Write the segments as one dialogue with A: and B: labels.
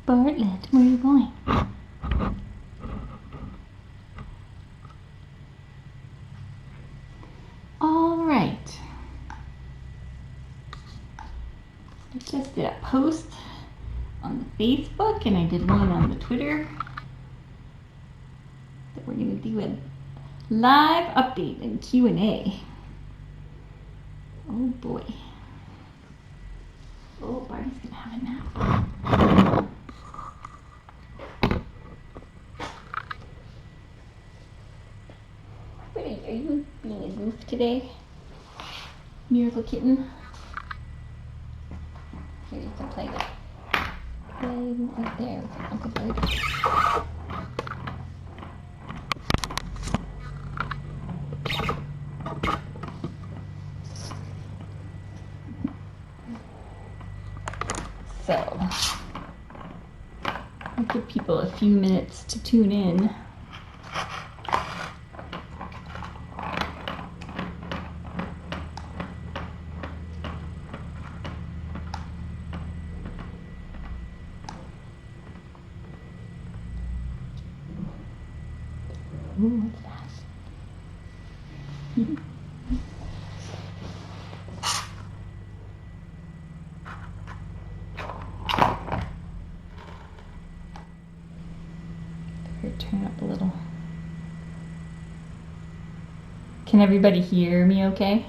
A: Bartlett, where are you going? All right. I just did a post on the Facebook and I did one on the Twitter that we're going to do a live update and Q&A. Oh boy. Oh, Barty's going to have a nap. Are you being a goof today, Miracle Kitten? Here, you can play with right there with Uncle Barty. So, I'll give people a few minutes to tune in. Ooh, what's that? Here, turn up a little. Can everybody hear me okay?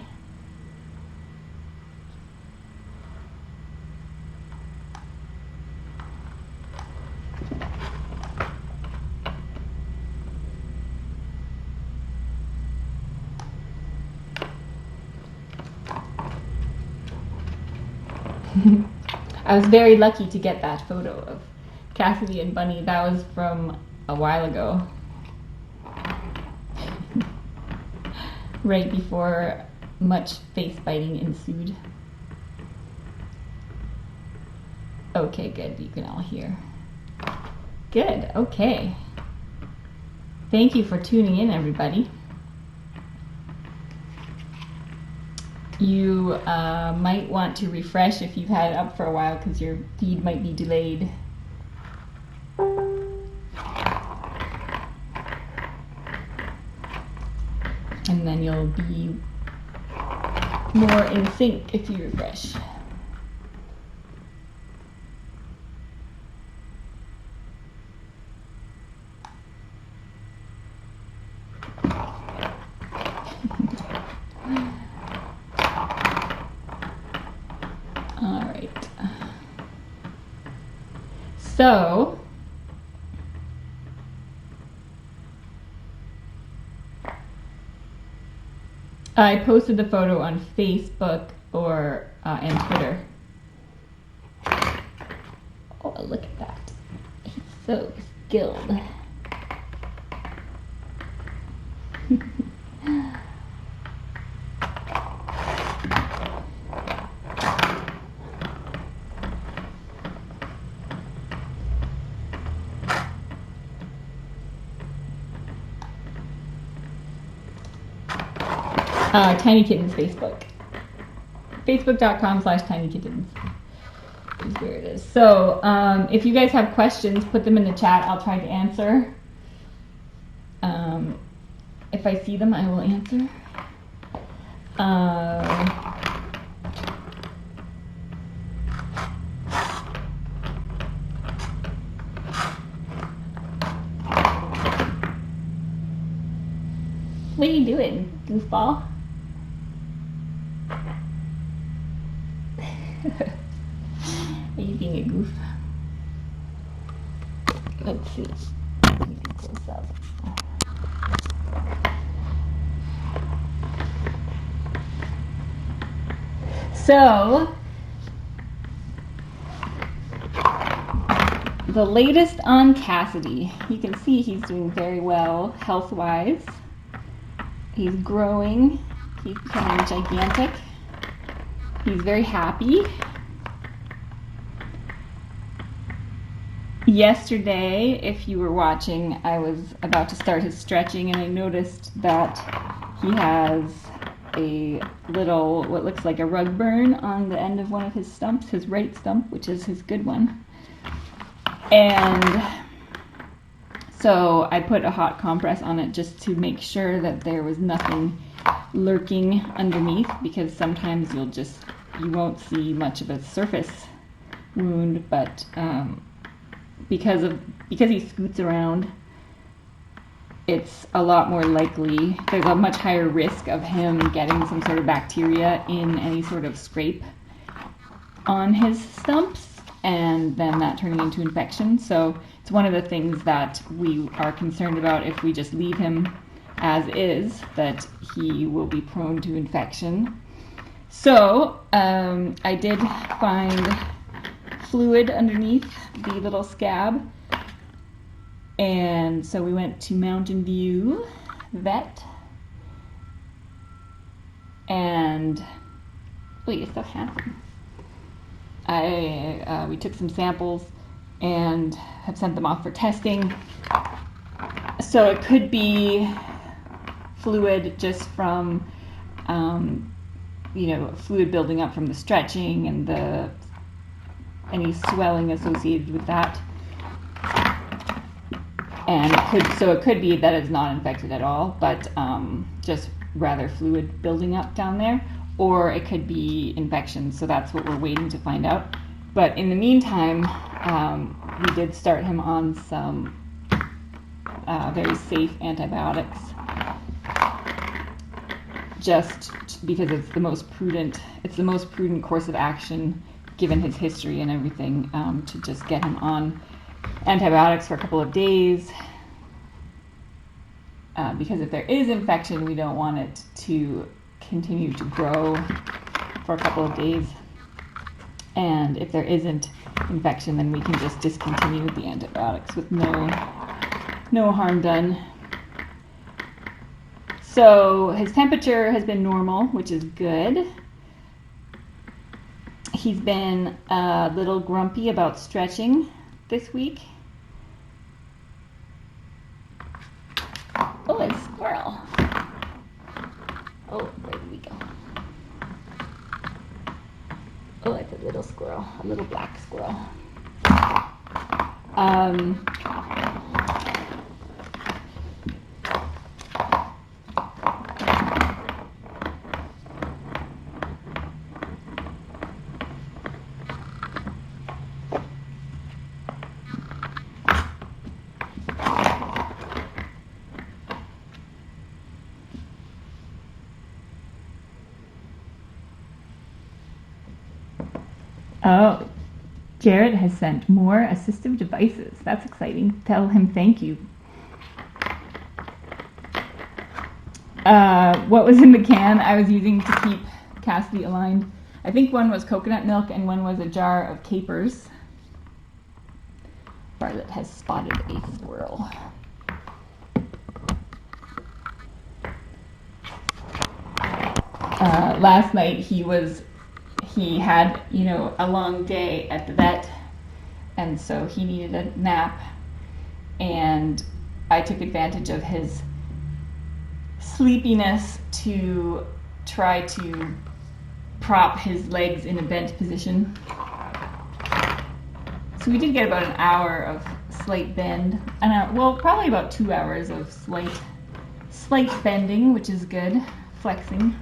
A: I was very lucky to get that photo of Cassidy and Bunny. That was from a while ago. Right before much face biting ensued. Okay, good. You can all hear. Good. Okay. Thank you for tuning in, everybody. You might want to refresh if you've had it up for a while because your feed might be delayed. And then you'll be more in sync if you refresh. All right. So, I posted the photo on Facebook or and Twitter. Oh, look at that. He's so skilled. Tiny Kittens Facebook. Facebook.com/tinykittens is where it is. So if you guys have questions, put them in the chat. I'll try to answer. If I see them, I will answer. What are you doing, goofball? Are you being a goof? Let's see. Let me get close up. So, the latest on Cassidy. You can see he's doing very well health-wise. He's growing. He's becoming gigantic. He's very happy. Yesterday, if you were watching, I was about to start his stretching and I noticed that he has a little, what looks like a rug burn on the end of one of his stumps, his right stump, which is his good one. And so I put a hot compress on it just to make sure that there was nothing lurking underneath, because sometimes you won't see much of a surface wound, but because he scoots around, it's a lot more likely, there's a much higher risk of him getting some sort of bacteria in any sort of scrape on his stumps, and then that turning into infection. So it's one of the things that we are concerned about. If we just leave him as is, that he will be prone to infection. So I did find fluid underneath the little scab, and so we went to Mountain View Vet, and oh, you're so handsome. We took some samples and have sent them off for testing. So it could be fluid just from, fluid building up from the stretching and any swelling associated with that. And it could be that it's not infected at all, but just rather fluid building up down there, or it could be infection. So that's what we're waiting to find out. But in the meantime, we did start him on some very safe antibiotics, just because it's the most prudent course of action given his history and everything, to just get him on antibiotics for a couple of days, because if there is infection, we don't want it to continue to grow for a couple of days, and if there isn't infection, then we can just discontinue the antibiotics with no harm done. So his temperature has been normal, which is good. He's been a little grumpy about stretching this week. Oh, a squirrel. Oh, where did we go? Oh, it's a little squirrel, a little black squirrel. Oh, Jared has sent more assistive devices. That's exciting. Tell him thank you. What was in the can I was using to keep Cassidy aligned? I think one was coconut milk and one was a jar of capers. Violet has spotted a squirrel. Last night he had, a long day at the vet, and so he needed a nap, and I took advantage of his sleepiness to try to prop his legs in a bent position. So we did get about an hour of slight bend, probably about 2 hours of slight bending, which is good, flexing.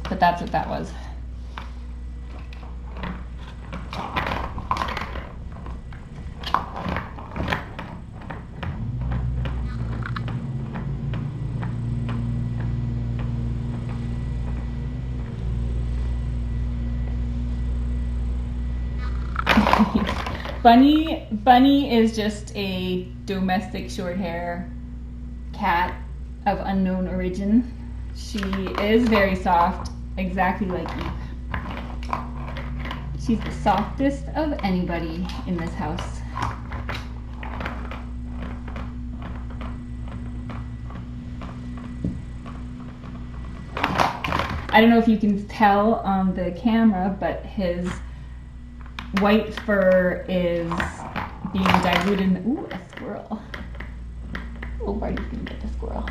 A: But that's what that was. Bunny is just a domestic short-hair cat of unknown origin. She is very soft, exactly like you. She's the softest of anybody in this house. I don't know if you can tell on the camera, but his white fur is being diluted. Ooh, a squirrel. Oh, Barney's gonna get the squirrel.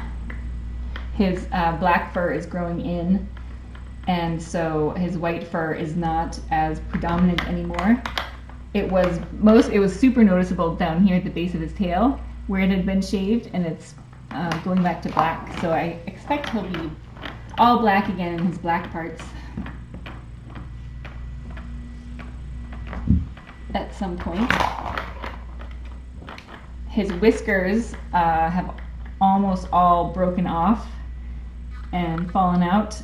A: His black fur is growing in, and so his white fur is not as predominant anymore. it was super noticeable down here at the base of his tail where it had been shaved, and it's going back to black. So I expect he'll be all black again in his black parts at some point. His whiskers have almost all broken off and fallen out,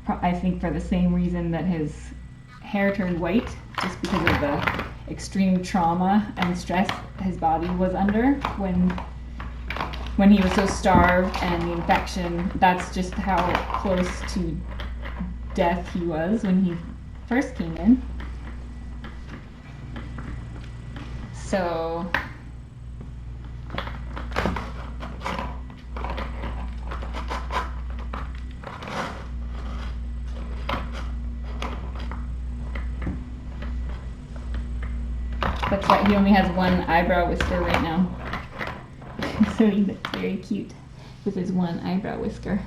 A: I think for the same reason that his hair turned white, just because of the extreme trauma and stress his body was under when he was so starved, and the infection. That's just how close to death he was when he first came in. So that's why he only has one eyebrow whisker right now. So he looks very cute with his one eyebrow whisker.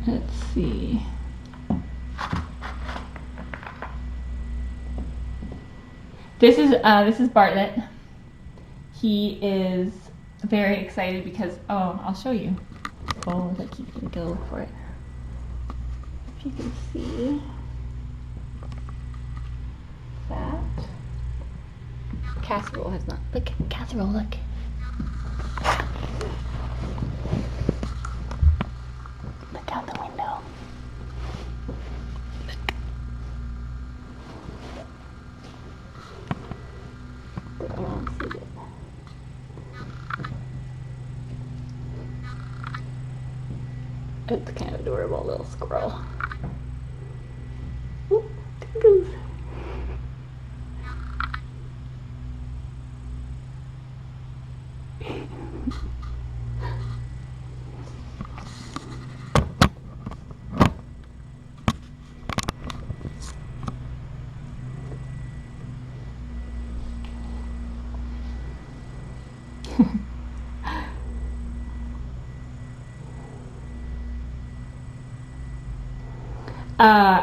A: Let's see. This is Bartlett. He is very excited because, I'll show you. Oh, look, he can go for it. If you can see that. Casserole has not. Look, casserole, look. Look out the window. I don't see it. It's kind of adorable little squirrel. Oop, there it goes.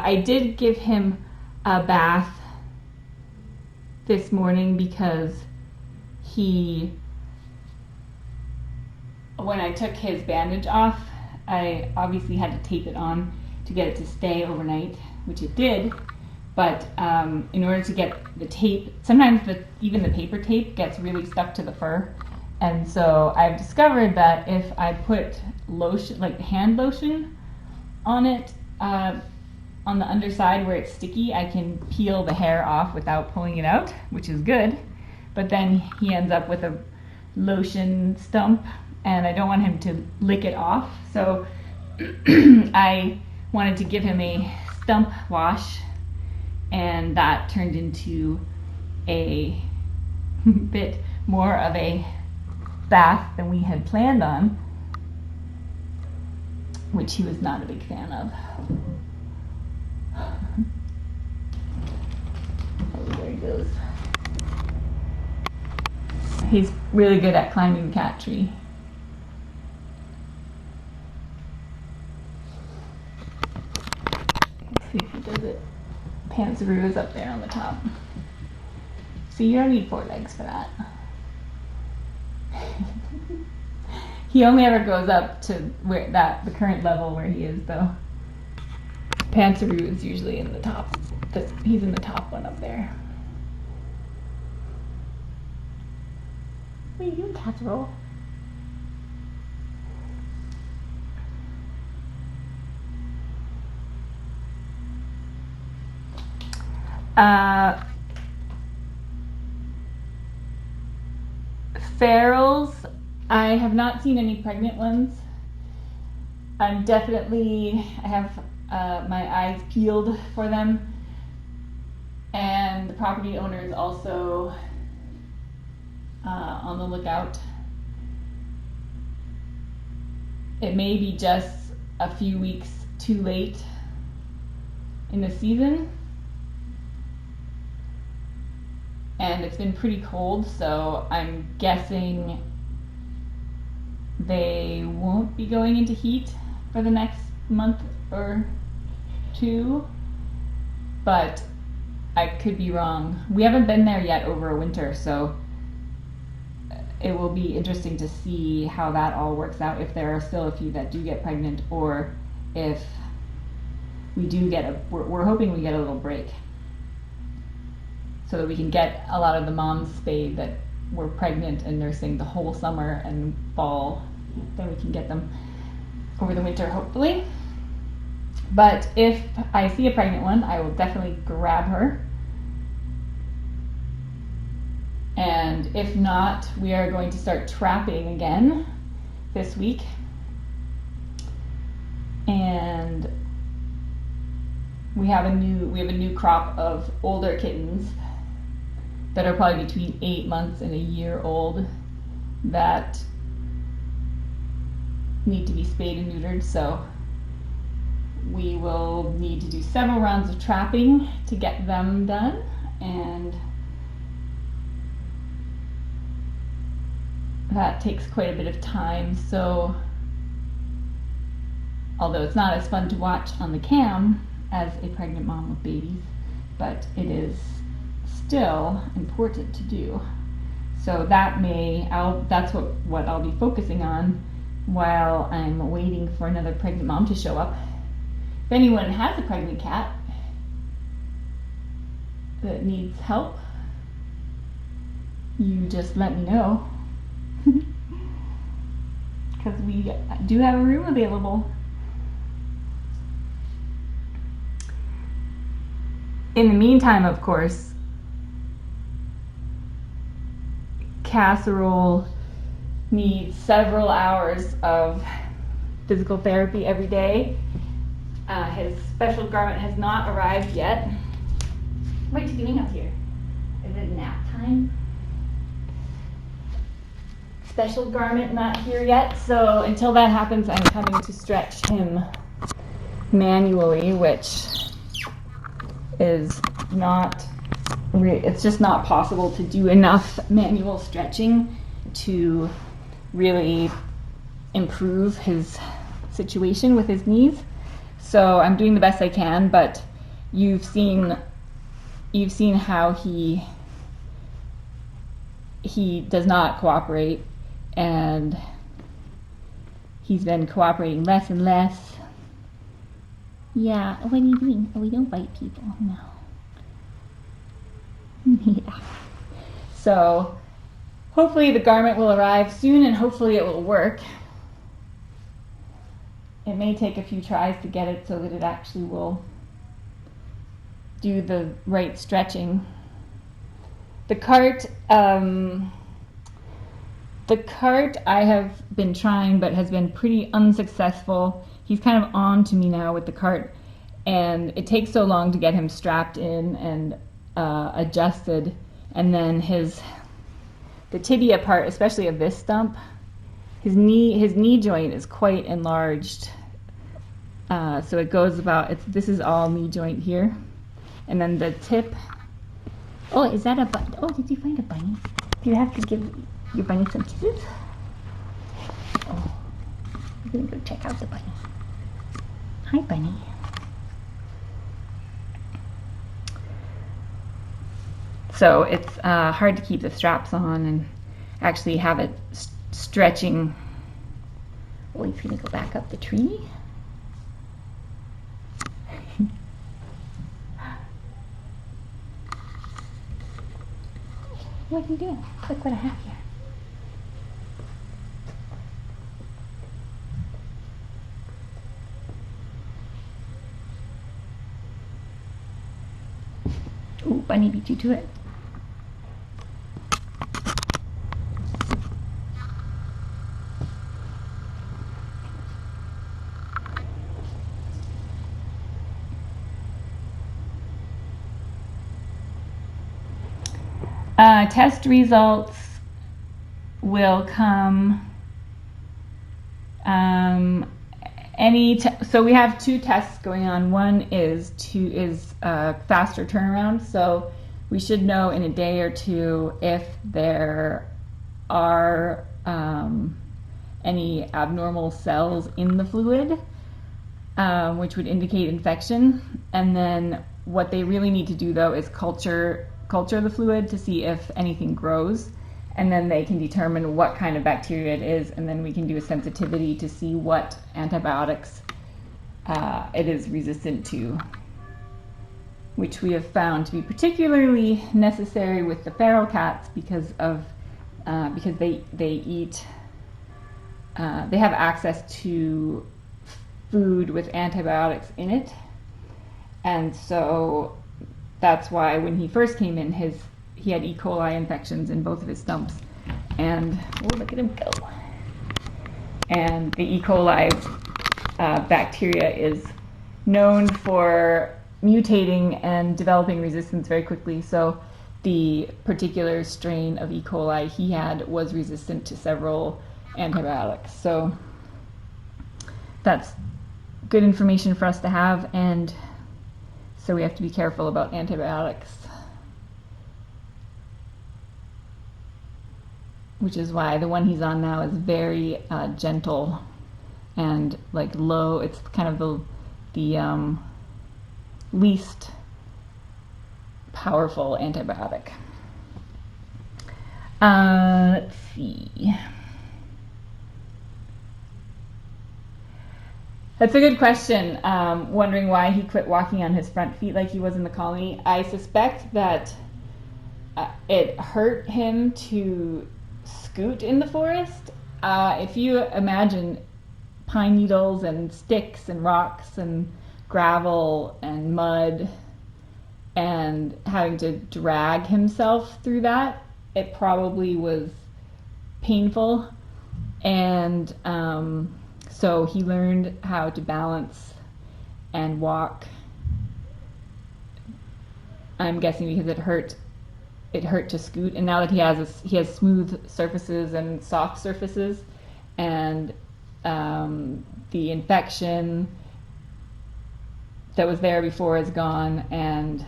A: I did give him a bath this morning because when I took his bandage off, I obviously had to tape it on to get it to stay overnight, which it did. But in order to get the tape, sometimes even the paper tape gets really stuck to the fur. And so I've discovered that if I put lotion, like hand lotion, on it, on the underside where it's sticky, I can peel the hair off without pulling it out, which is good. But then he ends up with a lotion stump, and I don't want him to lick it off. So I wanted to give him a stump wash, and that turned into a bit more of a bath than we had planned on, which he was not a big fan of. Oh, there he goes. He's really good at climbing the cat tree. Let's see if he does it. Pantsaroo is up there on the top. So you don't need 4 legs for that. He only ever goes up to the current level where he is, though. Pantsaroo is usually in the top. He's in the top one up there. What are you doing, casserole? Ferals, I have not seen any pregnant ones. I have my eyes peeled for them, and the property owner is also on the lookout. It may be just a few weeks too late in the season, and it's been pretty cold, so I'm guessing they won't be going into heat for the next month or two, but I could be wrong. We haven't been there yet over a winter, so it will be interesting to see how that all works out, if there are still a few that do get pregnant, or if we do get we're hoping we get a little break so that we can get a lot of the moms spayed that were pregnant and nursing the whole summer and fall. Then we can get them over the winter, hopefully. But if I see a pregnant one, I will definitely grab her. And if not, we are going to start trapping again this week. And we have a new crop of older kittens that are probably between 8 months and a year old that need to be spayed and neutered, so we will need to do several rounds of trapping to get them done, and that takes quite a bit of time. So although it's not as fun to watch on the cam as a pregnant mom with babies, but it is still important to do. So that's what I'll be focusing on while I'm waiting for another pregnant mom to show up. If anyone has a pregnant cat that needs help, you just let me know, because we do have a room available. In the meantime, of course, Casserole needs several hours of physical therapy every day. His special garment has not arrived yet. What are you doing up here? Is it nap time? Special garment not here yet, so until that happens, I'm coming to stretch him manually, which is it's just not possible to do enough manual stretching to really improve his situation with his knees. So I'm doing the best I can, but you've seen how he does not cooperate, and he's been cooperating less and less. Yeah, what are you doing? Oh, we don't bite people. No. Yeah. So hopefully the garment will arrive soon, and hopefully it will work. It may take a few tries to get it so that it actually will do the right stretching. The cart I have been trying, but has been pretty unsuccessful. He's kind of on to me now with the cart, and it takes so long to get him strapped in and adjusted, and then the tibia part, especially of this stump, his knee joint is quite enlarged, so it goes this is all knee joint here, and then the tip. Oh, is that a bunny? Oh, did you find a bunny? Do you have to give your bunny some kisses? Oh, we're gonna go check out the bunny. Hi, bunny. So it's hard to keep the straps on and actually have it stretching. Oh, he's gonna go back up the tree. What are you doing? Look what I have here. Ooh, bunny beat you to it. Test results will come so we have two tests going on. One is faster turnaround, so we should know in a day or two if there are any abnormal cells in the fluid, which would indicate infection. And then what they really need to do, though, is culture the fluid to see if anything grows, and then they can determine what kind of bacteria it is, and then we can do a sensitivity to see what antibiotics it is resistant to, which we have found to be particularly necessary with the feral cats because they eat, they have access to food with antibiotics in it, and so that's why when he first came in, he had E. coli infections in both of his stumps, and oh, look at him go! And the E. coli bacteria is known for mutating and developing resistance very quickly. So the particular strain of E. coli he had was resistant to several antibiotics. So that's good information for us to have, and so we have to be careful about antibiotics, which is why the one he's on now is very gentle and like low. It's kind of the least powerful antibiotic. Let's see. That's a good question. Wondering why he quit walking on his front feet like he was in the colony. I suspect that it hurt him to scoot in the forest. If you imagine pine needles and sticks and rocks and gravel and mud and having to drag himself through that, it probably was painful. And so he learned how to balance and walk. I'm guessing because it hurt to scoot, and now that he has smooth surfaces and soft surfaces, and the infection that was there before is gone, and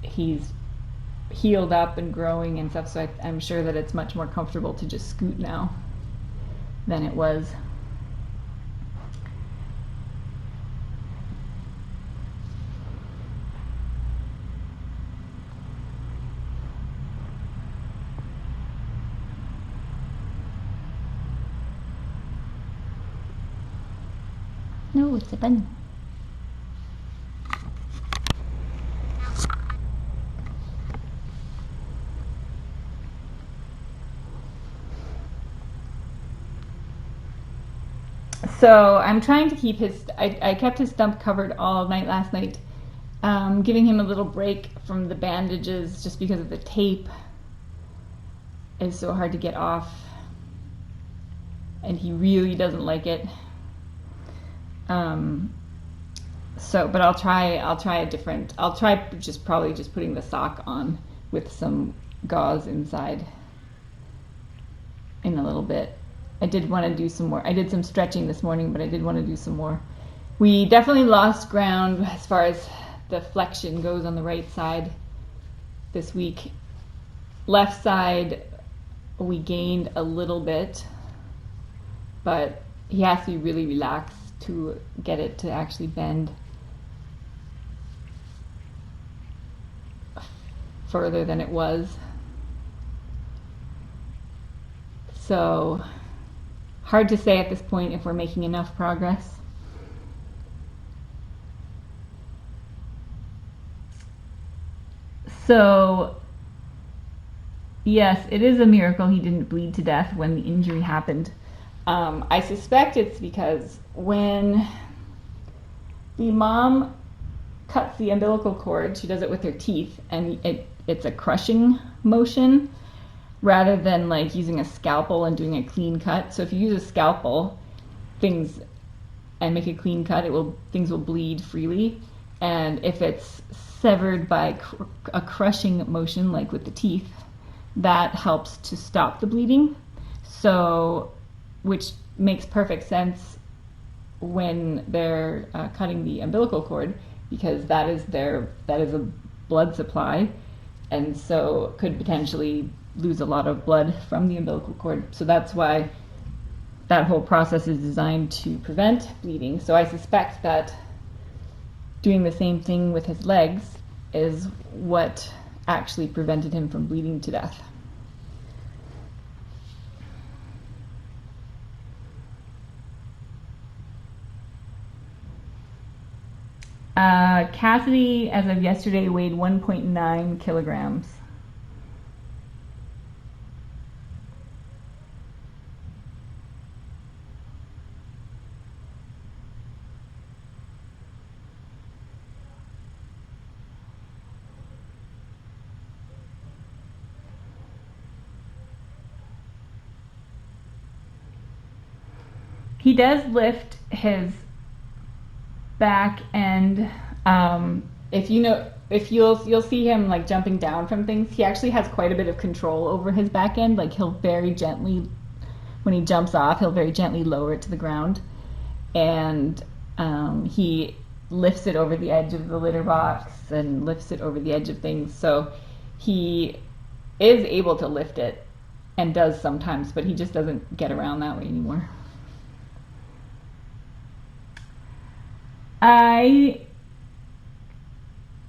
A: he's healed up and growing and stuff, so I'm sure that it's much more comfortable to just scoot now than it was. No, it's a bun. So I'm trying to keep I kept his stump covered all night last night, giving him a little break from the bandages just because of the tape is so hard to get off, and he really doesn't like it. But I'll try probably just putting the sock on with some gauze inside in a little bit. I did want to do some more. I did some stretching this morning, but I did want to do some more. We definitely lost ground as far as the flexion goes on the right side this week. Left side, we gained a little bit, but he has to be really relaxed to get it to actually bend further than it was. So hard to say at this point if we're making enough progress. So yes, it is a miracle he didn't bleed to death when the injury happened. I suspect it's because when the mom cuts the umbilical cord, she does it with her teeth, and it's a crushing motion rather than like using a scalpel and doing a clean cut. So if you use a scalpel and make a clean cut, things will bleed freely. And if it's severed by a crushing motion, like with the teeth, that helps to stop the bleeding. So, which makes perfect sense when they're cutting the umbilical cord, because that is a blood supply, and so could potentially lose a lot of blood from the umbilical cord. So that's why that whole process is designed to prevent bleeding. So I suspect that doing the same thing with his legs is what actually prevented him from bleeding to death. Cassidy, as of yesterday, weighed 1.9 kilograms. He does lift his back end. If you'll see him like jumping down from things, he actually has quite a bit of control over his back end. Like he'll very gently, when he jumps off, he'll very gently lower it to the ground, and he lifts it over the edge of the litter box and lifts it over the edge of things. So he is able to lift it and does sometimes, but he just doesn't get around that way anymore.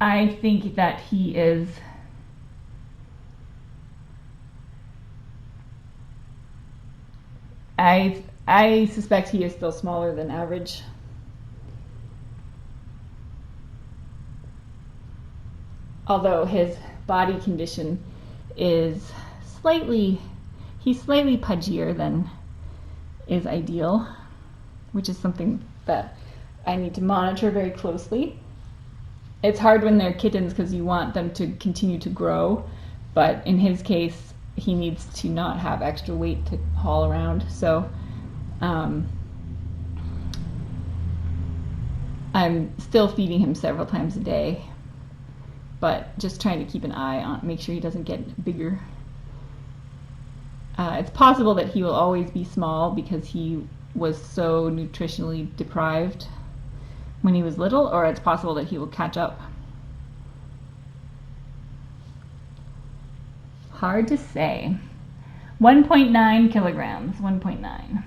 A: I think that he is I suspect he is still smaller than average. Although his body condition is he's slightly pudgier than is ideal, which is something that I need to monitor very closely. It's hard when they're kittens because you want them to continue to grow, but in his case, he needs to not have extra weight to haul around. So I'm still feeding him several times a day, but just trying to keep an eye on, make sure he doesn't get bigger. It's possible that he will always be small because he was so nutritionally deprived when he was little, or it's possible that he will catch up. Hard to say. 1.9 kilograms, 1.9.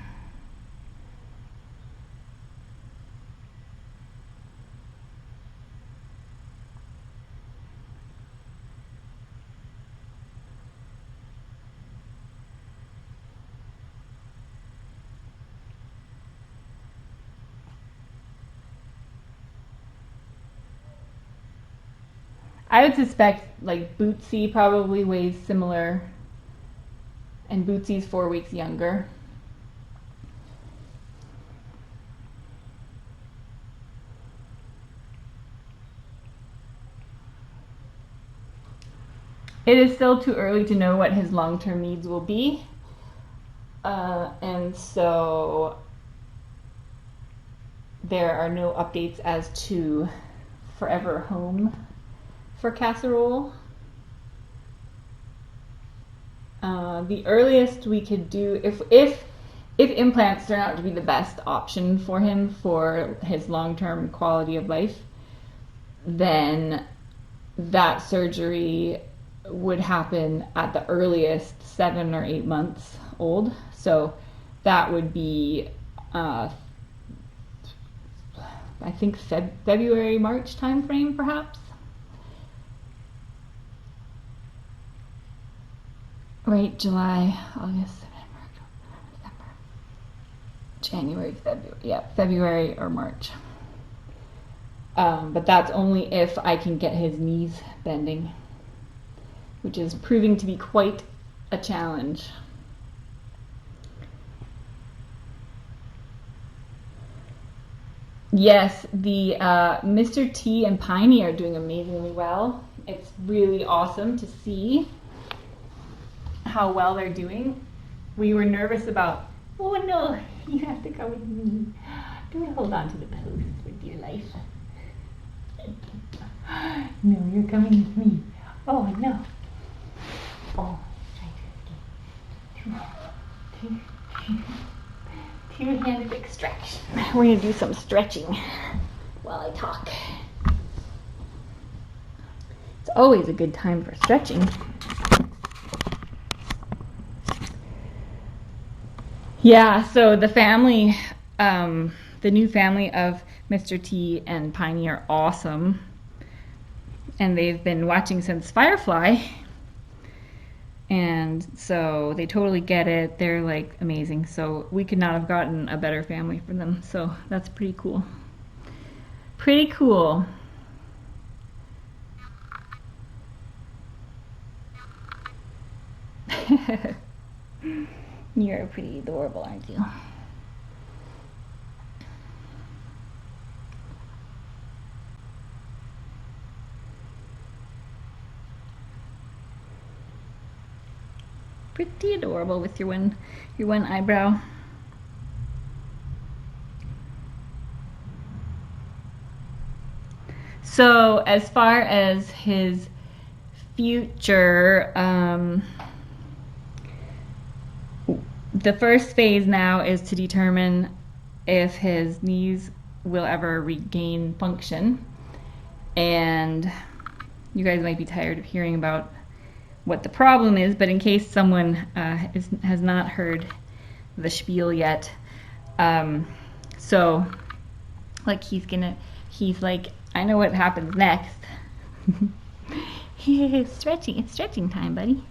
A: I would suspect like Bootsy probably weighs similar, and Bootsy's 4 weeks younger. It is still too early to know what his long-term needs will be, and so there are no updates as to forever home for Casserole. The earliest we could do, if implants turn out to be the best option for him for his long-term quality of life, then that surgery would happen at the earliest 7 or 8 months old. So that would be I think February, March time frame perhaps. Right, July, August, September, October, November, January, February. Yeah, February or March. But that's only if I can get his knees bending, which is proving to be quite a challenge. Yes, the Mr. T and Piney are doing amazingly well. It's really awesome to see how well they're doing. We were nervous about, oh no, you have to come with me. Don't hold on to the post for dear life. No, you're coming with me. Oh no. Oh, trying to escape. Two-handed extraction. stretch. We're gonna do some stretching while I talk. It's always a good time for stretching. Yeah, so the family, the new family of Mr. T and Piney are awesome. And they've been watching since Firefly. And so they totally get it. They're like amazing. So we could not have gotten a better family for them. So that's pretty cool. Pretty cool. You're pretty adorable, aren't you? Pretty adorable with your one eyebrow. So as far as his future, the first phase now is to determine if his knees will ever regain function. And you guys might be tired of hearing about what the problem is, but in case someone has not heard the spiel yet, so like he's like, I know what happens next. Yay, stretching, it's stretching time, buddy.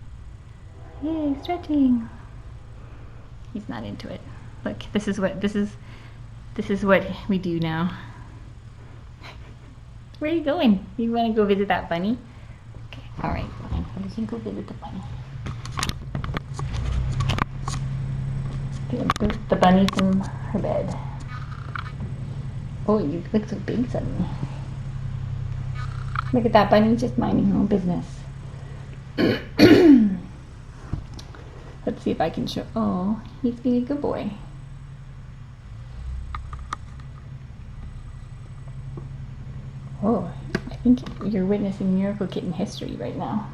A: Yay, stretching. He's not into it. Look, this is what we do now. Where are you going? You want to go visit that bunny? Okay, all right, fine. We can go visit the bunny. Boot the bunny from her bed. Oh, you look so big suddenly. Look at that bunny just minding her own business. Let's see if I can show. Oh, he's being a good boy. Oh, I think you're witnessing miracle kitten history right now.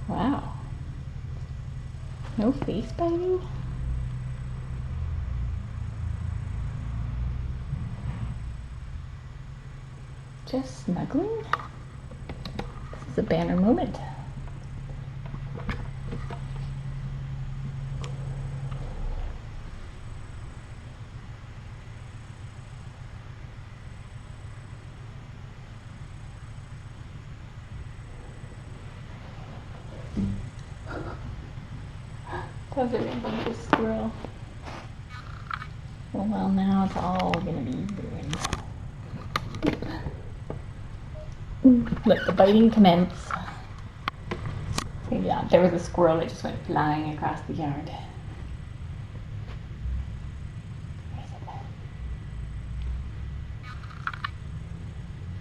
A: Wow. No face biting? Just snuggling? This is a banner moment. That was a rambunctious squirrel. Well, now it's all gonna be ruined. Let the biting commence. Yeah, there was a squirrel that just went flying across the yard.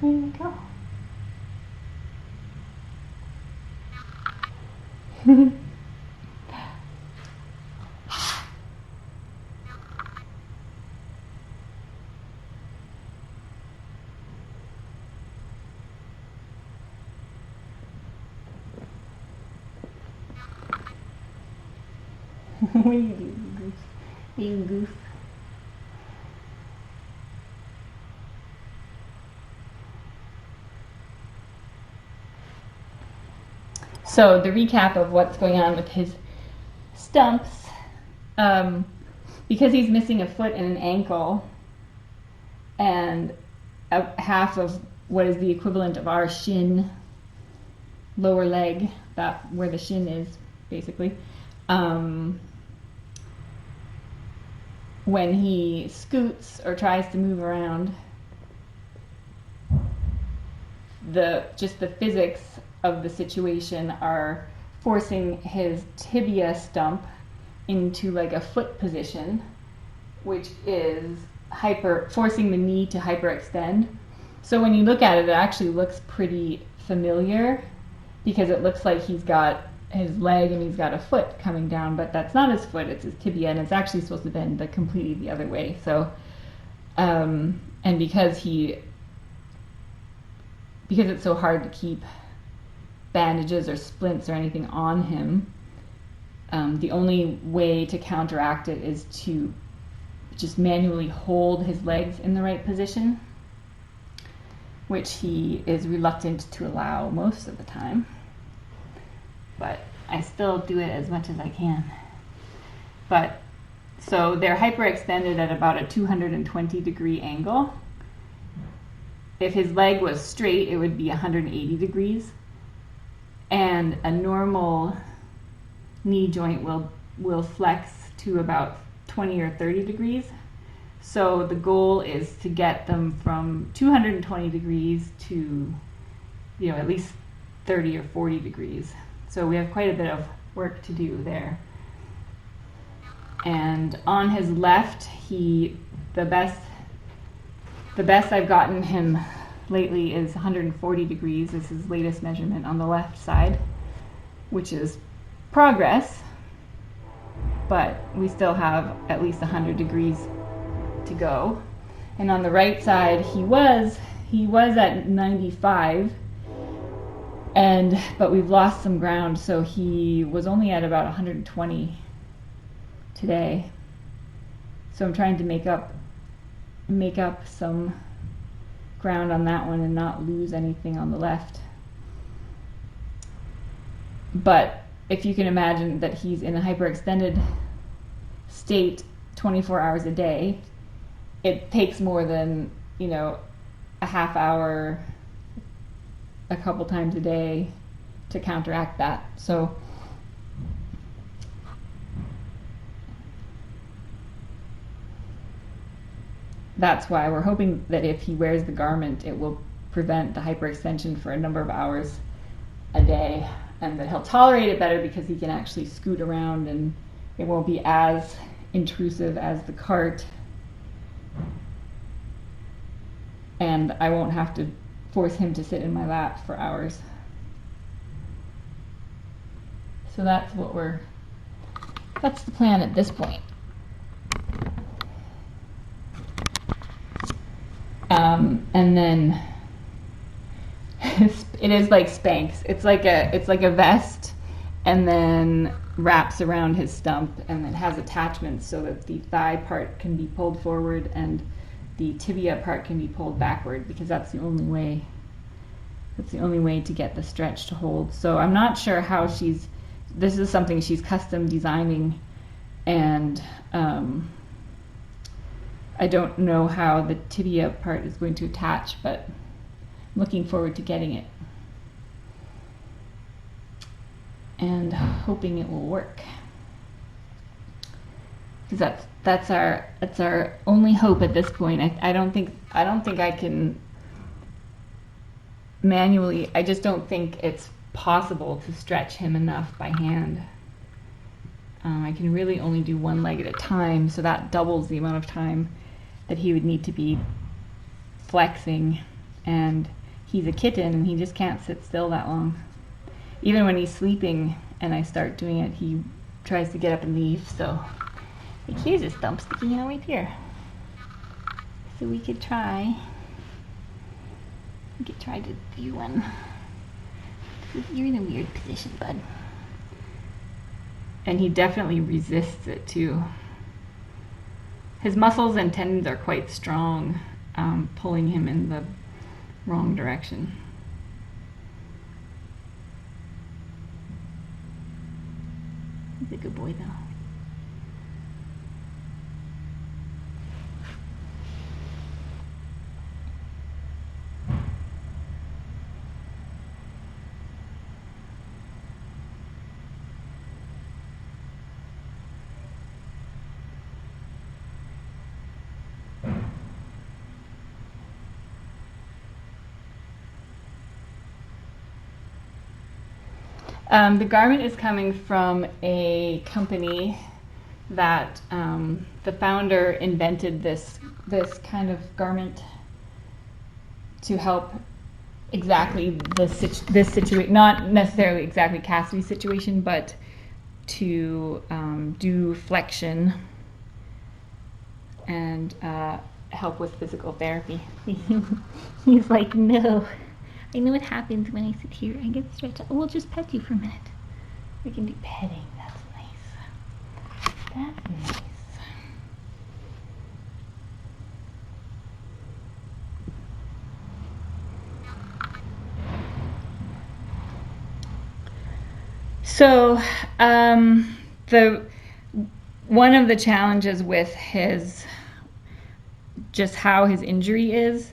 A: Where did it go? What are you doing, Goose? Are you Goose? So the recap of what's going on with his stumps, because he's missing a foot and an ankle, and half of what is the equivalent of our shin, lower leg, that where the shin is, basically. When he scoots or tries to move around, just the physics of the situation are forcing his tibia stump into like a foot position, which is forcing the knee to hyperextend. So when you look at it, it actually looks pretty familiar because it looks like he's got his leg and he's got a foot coming down, but that's not his foot, it's his tibia, and it's actually supposed to bend completely the other way. So, and because it's so hard to keep bandages or splints or anything on him, the only way to counteract it is to just manually hold his legs in the right position, which he is reluctant to allow most of the time. But I still do it as much as I can. But so they're hyperextended at about a 220-degree angle. If his leg was straight, it would be 180 degrees. And a normal knee joint will flex to about 20 or 30 degrees. So the goal is to get them from 220 degrees to, at least 30 or 40 degrees. So we have quite a bit of work to do there. And on his left, the best I've gotten him lately is 140 degrees. This is his latest measurement on the left side, which is progress, but we still have at least 100 degrees to go. And on the right side, he was at 95, but we've lost some ground, so he was only at about 120 today. So I'm trying to make up some ground on that one and not lose anything on the left. But if you can imagine that he's in a hyperextended state 24 hours a day, it takes more than, a half hour a couple times a day to counteract that. So that's why we're hoping that if he wears the garment, it will prevent the hyperextension for a number of hours a day, and that he'll tolerate it better because he can actually scoot around and it won't be as intrusive as the cart. And I won't have to force him to sit in my lap for hours. So that's the plan at this point. And then it is like Spanx. It's like a vest, and then wraps around his stump, and it has attachments so that the thigh part can be pulled forward and the tibia part can be pulled backward, because that's the only way to get the stretch to hold. So I'm not sure how this is something she's custom designing, and I don't know how the tibia part is going to attach, but I'm looking forward to getting it and hoping it will work, because that's our only hope at this point. I don't think I can manually. I just don't think it's possible to stretch him enough by hand. I can really only do one leg at a time, so that doubles the amount of time that he would need to be flexing, and he's a kitten and he just can't sit still that long. Even when he's sleeping and I start doing it, he tries to get up and leave. So here's his thumb sticking out right here. So we could try to do one. You're in a weird position, bud. And he definitely resists it too. His muscles and tendons are quite strong, pulling him in the wrong direction. He's a good boy though. The garment is coming from a company that the founder invented this kind of garment to help exactly this situation, not necessarily exactly Cassidy's situation, but to do flexion and help with physical therapy. He's like, no, I know what happens when I sit here. I get stretched out. We'll just pet you for a minute. We can do petting. That's nice. That's nice. So, one of the challenges with just how his injury is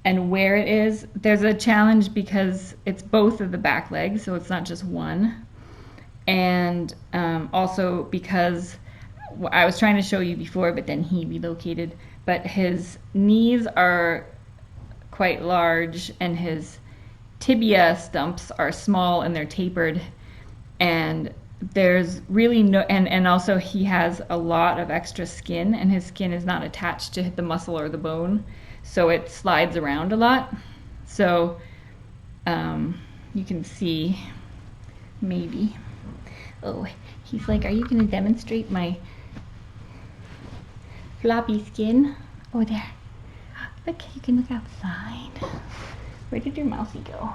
A: and where it is, there's a challenge because it's both of the back legs, so it's not just one. And also because I was trying to show you before, but then he relocated, but his knees are quite large and his tibia stumps are small and they're tapered. And there's really no, and also he has a lot of extra skin, and his skin is not attached to the muscle or the bone, so it slides around a lot. So you can see, maybe, oh, he's like, are you going to demonstrate my floppy skin? Oh, there. Look, you can look outside. Where did your mousey go?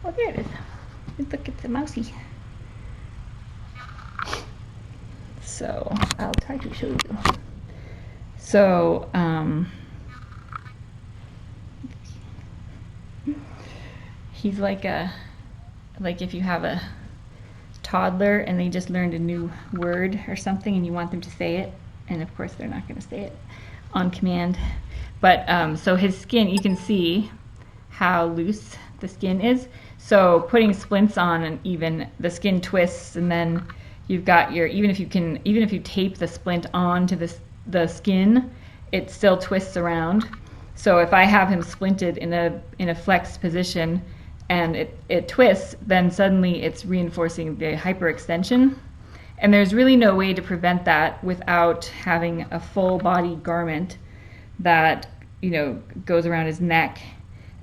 A: Oh, there it is. Look at the mousey. So I'll try to show you. So he's like if you have a toddler and they just learned a new word or something and you want them to say it, and of course they're not going to say it on command. But so his skin, you can see how loose the skin is. So putting splints on, and even the skin twists, and then you've got your, even if you tape the splint onto the skin, it still twists around. So if I have him splinted in a flexed position and it twists, then suddenly it's reinforcing the hyperextension. And there's really no way to prevent that without having a full body garment that, you know, goes around his neck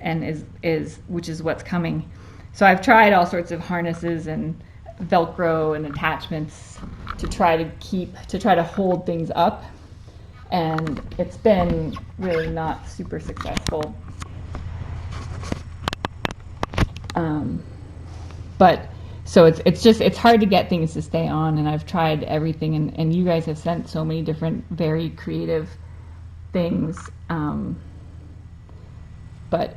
A: and is which is what's coming. So I've tried all sorts of harnesses and Velcro and attachments to try to hold things up, and it's been really not super successful. But so it's hard to get things to stay on, and I've tried everything, and you guys have sent so many different very creative things, but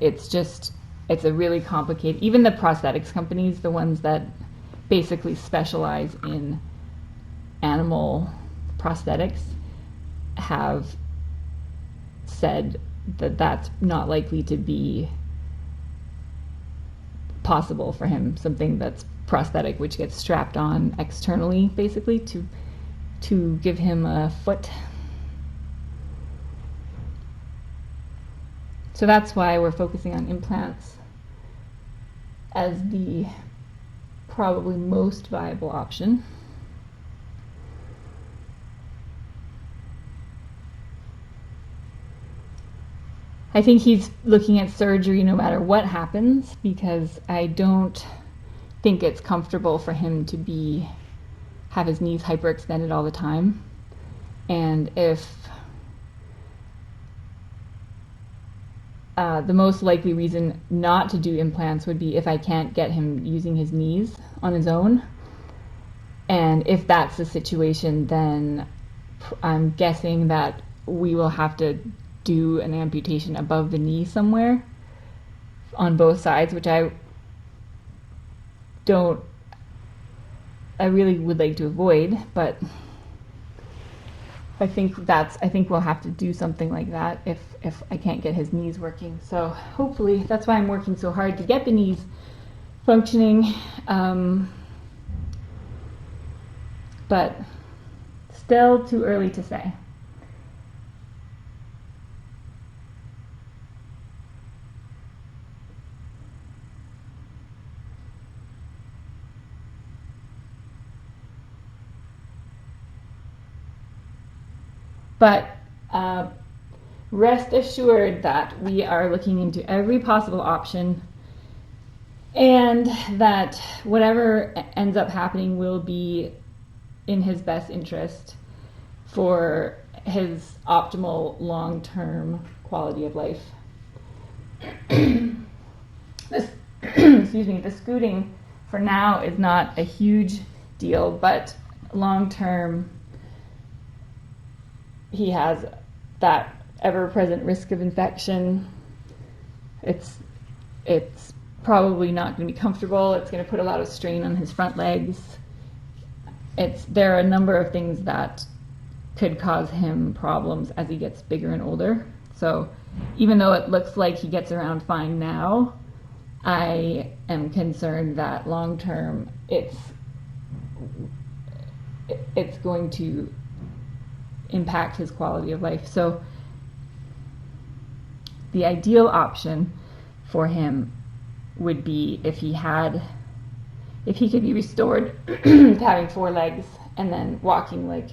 A: it's a really complicated, even the prosthetics companies, the ones that basically specialize in animal prosthetics, have said that that's not likely to be possible for him, something that's prosthetic, which gets strapped on externally, basically, to give him a foot. So that's why we're focusing on implants as the probably most viable option. I think he's looking at surgery no matter what happens, because I don't think it's comfortable for him to have his knees hyperextended all the time. And if the most likely reason not to do implants would be if I can't get him using his knees on his own. And if that's the situation, then I'm guessing that we will have to do an amputation above the knee somewhere on both sides, which I really would like to avoid, but I think we'll have to do something like that if I can't get his knees working. So hopefully, that's why I'm working so hard to get the knees functioning. But still too early to say. But rest assured that we are looking into every possible option, and that whatever ends up happening will be in his best interest for his optimal long-term quality of life. Excuse me, the scooting for now is not a huge deal, but long-term he has that ever-present risk of infection. It's probably not going to be comfortable. It's going to put a lot of strain on his front legs. There are a number of things that could cause him problems as he gets bigger and older. So even though it looks like he gets around fine now, I am concerned that long term it's going to impact his quality of life. So the ideal option for him would be if he could be restored to having 4 legs and then walking like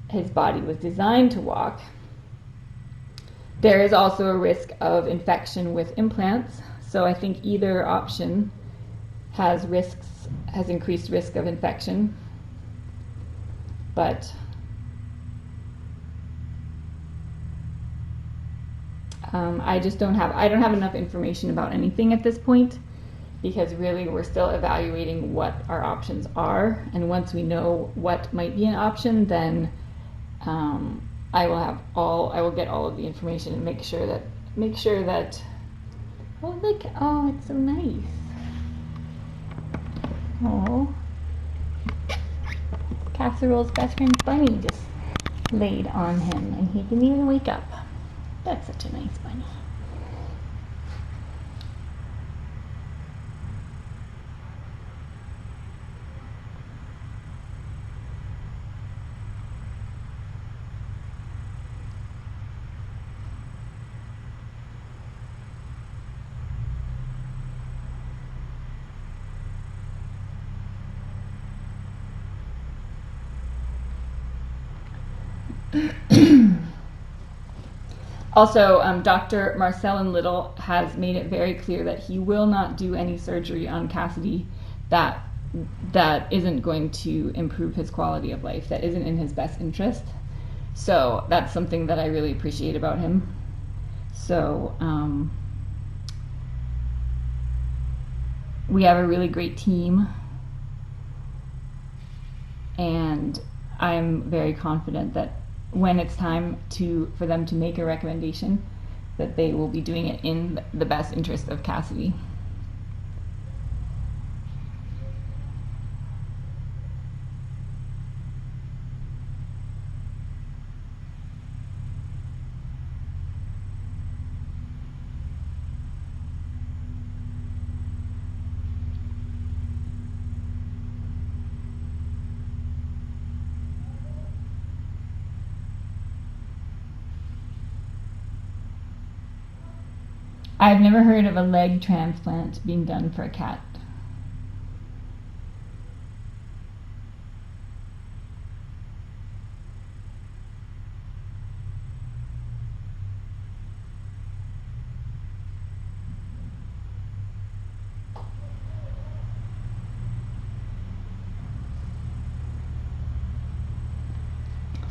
A: his body was designed to walk. There is also a risk of infection with implants, so I think either option has increased risk of infection, but I don't have enough information about anything at this point, because really we're still evaluating what our options are, and once we know what might be an option, then I will get all of the information and make sure that oh look, oh, it's so nice. Oh, Casserole's best friend Bunny just laid on him and he didn't even wake up. That's such a nice bunny. Also, Dr. Marcellin Little has made it very clear that he will not do any surgery on Cassidy that isn't going to improve his quality of life, that isn't in his best interest. So that's something that I really appreciate about him. So we have a really great team, and I'm very confident that when it's time for them to make a recommendation, that they will be doing it in the best interest of Cassidy. I've never heard of a leg transplant being done for a cat.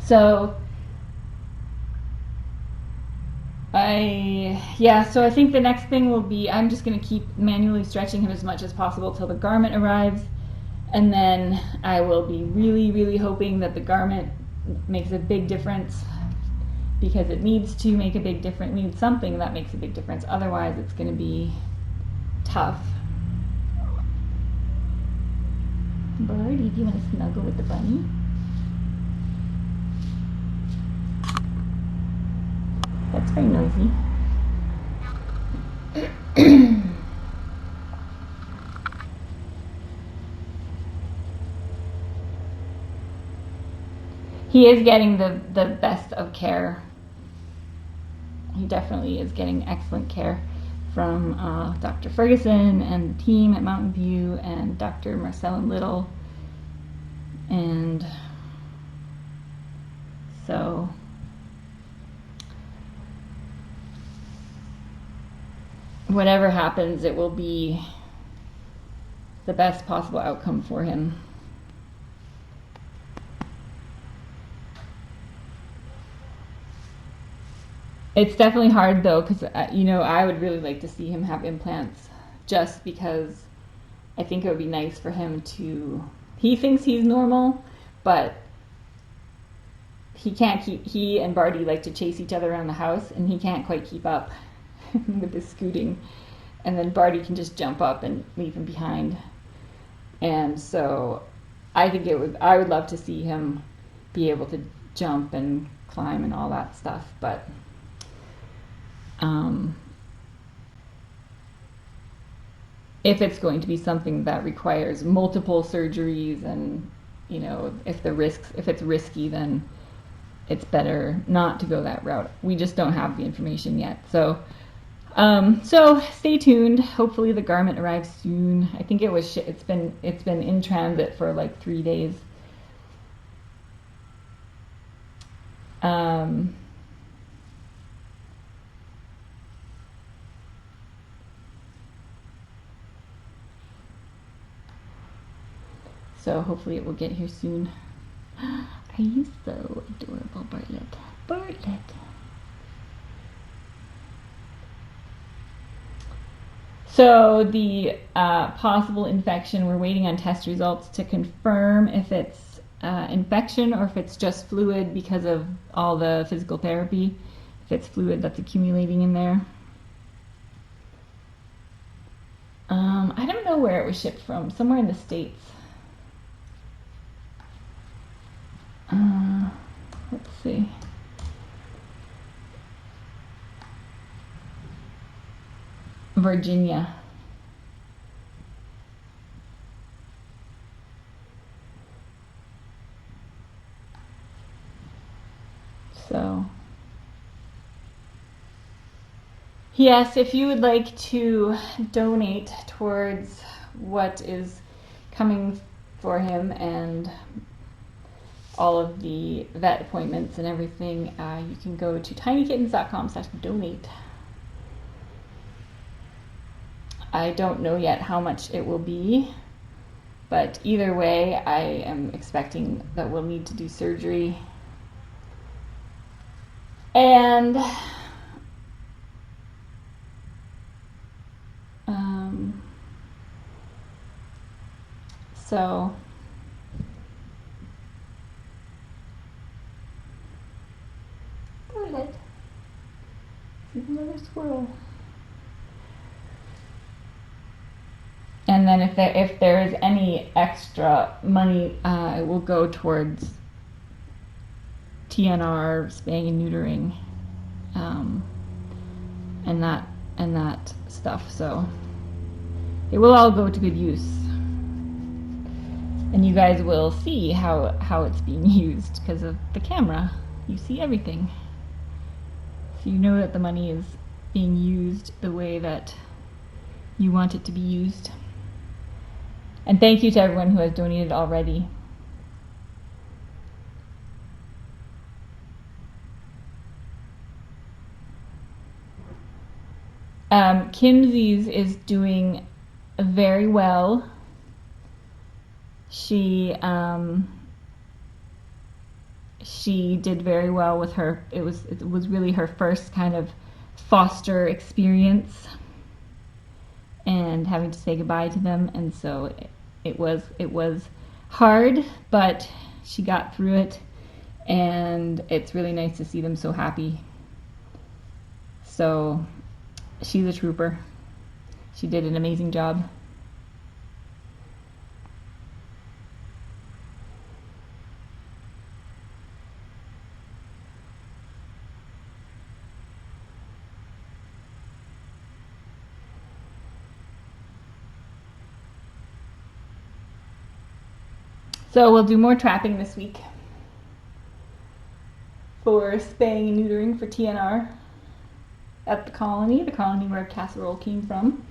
A: So I think the next thing will be, I'm just going to keep manually stretching him as much as possible till the garment arrives, and then I will be really, really hoping that the garment makes a big difference, because it needs to make a big difference. We need something that makes a big difference, otherwise it's going to be tough. Birdie, do you want to snuggle with the bunny? That's very noisy. He is getting the best of care. He definitely is getting excellent care from Dr. Ferguson and the team at Mountain View and Dr. Marcellin Little. And So whatever happens, it will be the best possible outcome for him. It's definitely hard though, because I would really like to see him have implants, just because I think it would be nice for him to. He thinks he's normal, but he can't keep. He and Barty like to chase each other around the house, and he can't quite keep up with his scooting. And then Barty can just jump up and leave him behind. And so, I think I would love to see him be able to jump and climb and all that stuff, but. If it's going to be something that requires multiple surgeries, and if it's risky, then it's better not to go that route. We just don't have the information yet, so stay tuned. Hopefully the garment arrives soon. I think it's been in transit for like 3 days. So hopefully it will get here soon. Are you so adorable, Bartlett? Bartlett. So the possible infection, we're waiting on test results to confirm if it's infection or if it's just fluid because of all the physical therapy. If it's fluid that's accumulating in there. I don't know where it was shipped from. Somewhere in the States. Let's see. Virginia. So, yes, if you would like to donate towards what is coming for him and all of the vet appointments and everything, you can go to tinykittens.com/donate. I don't know yet how much it will be, but either way, I am expecting that we'll need to do surgery. And so go ahead. See another squirrel. And then if there is any extra money, it will go towards TNR, spaying and neutering, and that stuff. So it will all go to good use, and you guys will see how it's being used because of the camera. You see everything, so you know that the money is being used the way that you want it to be used. And thank you to everyone who has donated already. Kimsey's is doing very well. She did very well with her. It was really her first kind of foster experience, and having to say goodbye to them, and so it was hard, but she got through it, and it's really nice to see them so happy. So she's a trooper. She did an amazing job. So we'll do more trapping this week for spaying and neutering for TNR at the colony where Casserole came from.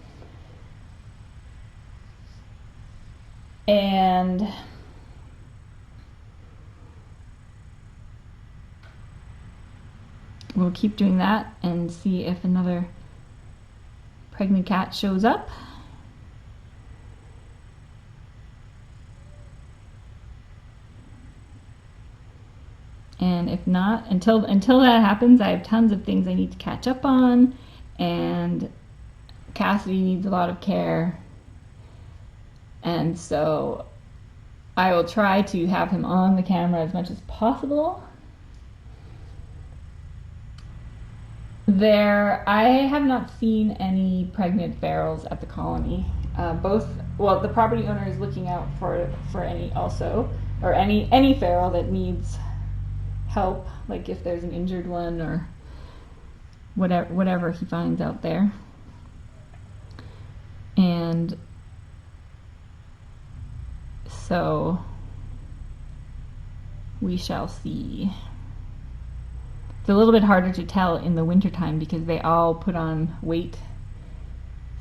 A: And we'll keep doing that and see if another pregnant cat shows up. And if not, until that happens, I have tons of things I need to catch up on, and Cassidy needs a lot of care. And so I will try to have him on the camera as much as possible. I have not seen any pregnant ferals at the colony. The property owner is looking out for any also, or any feral that needs help, like if there's an injured one or whatever he finds out there. And so we shall see. It's a little bit harder to tell in the wintertime because they all put on weight.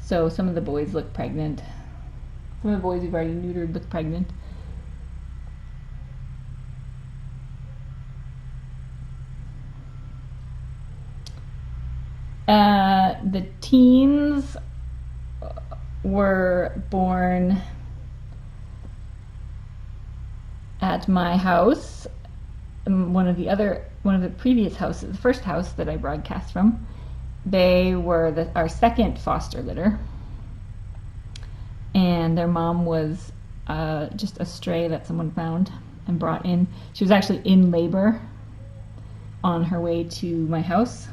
A: So some of the boys look pregnant. Some of the boys we've already neutered look pregnant. The teens were born at my house. One of the previous houses, the first house that I broadcast from, they were our second foster litter, and their mom was just a stray that someone found and brought in. She was actually in labor on her way to my house,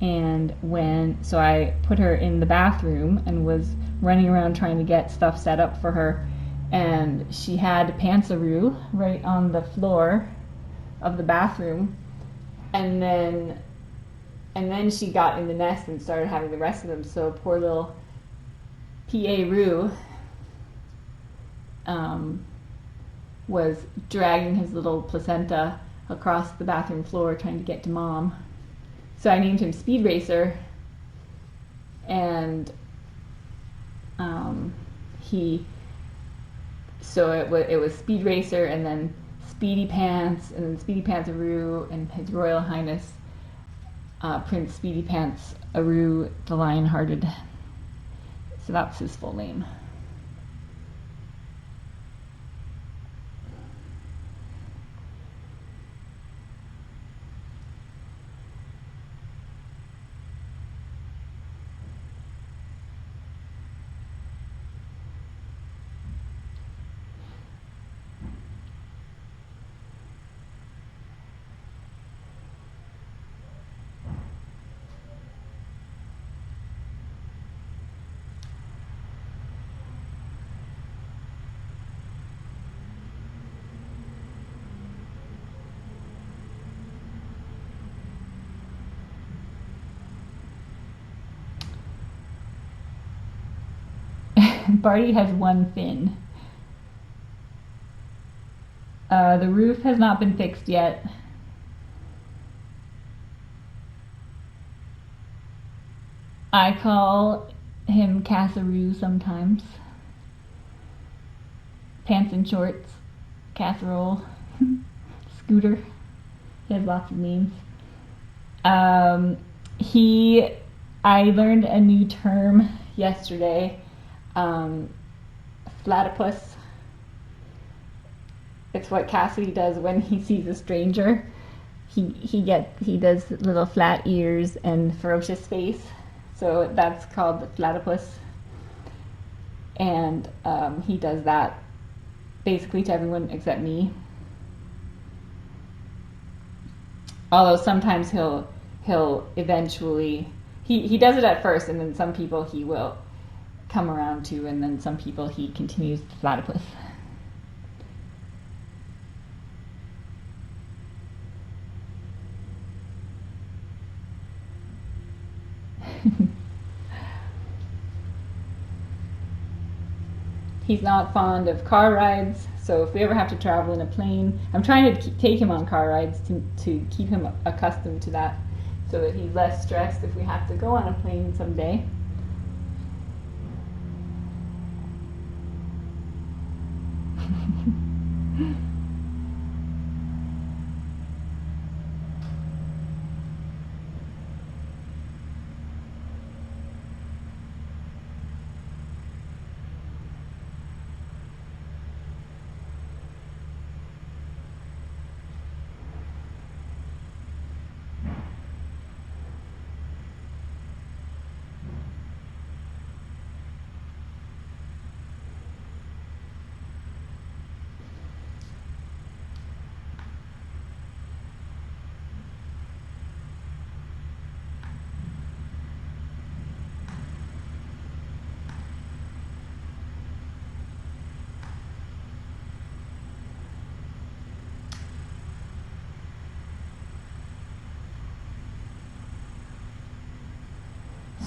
A: and so I put her in the bathroom and was running around trying to get stuff set up for her, and she had pantsaroo right on the floor of the bathroom, and then she got in the nest and started having the rest of them. So poor little P.A. Was dragging his little placenta across the bathroom floor trying to get to mom. So I named him Speed Racer, and it was Speed Racer, and then Speedy Pants, and then Speedy Pants Aru, and His Royal Highness Prince Speedy Pants Aru the Lion-Hearted. So that's his full name. Barty has one fin. The roof has not been fixed yet. I call him Cassaroo sometimes. Pants and shorts, casserole, scooter. He has lots of names. I learned a new term yesterday. Platypus. It's what Cassidy does when he sees a stranger. He does little flat ears and ferocious face. So that's called the platypus. And he does that basically to everyone except me. Although sometimes he'll eventually, he does it at first, and then some people he will come around to, and then some people he continues the platypus. He's not fond of car rides, so if we ever have to travel in a plane, I'm trying to take him on car rides to keep him accustomed to that, so that he's less stressed if we have to go on a plane someday.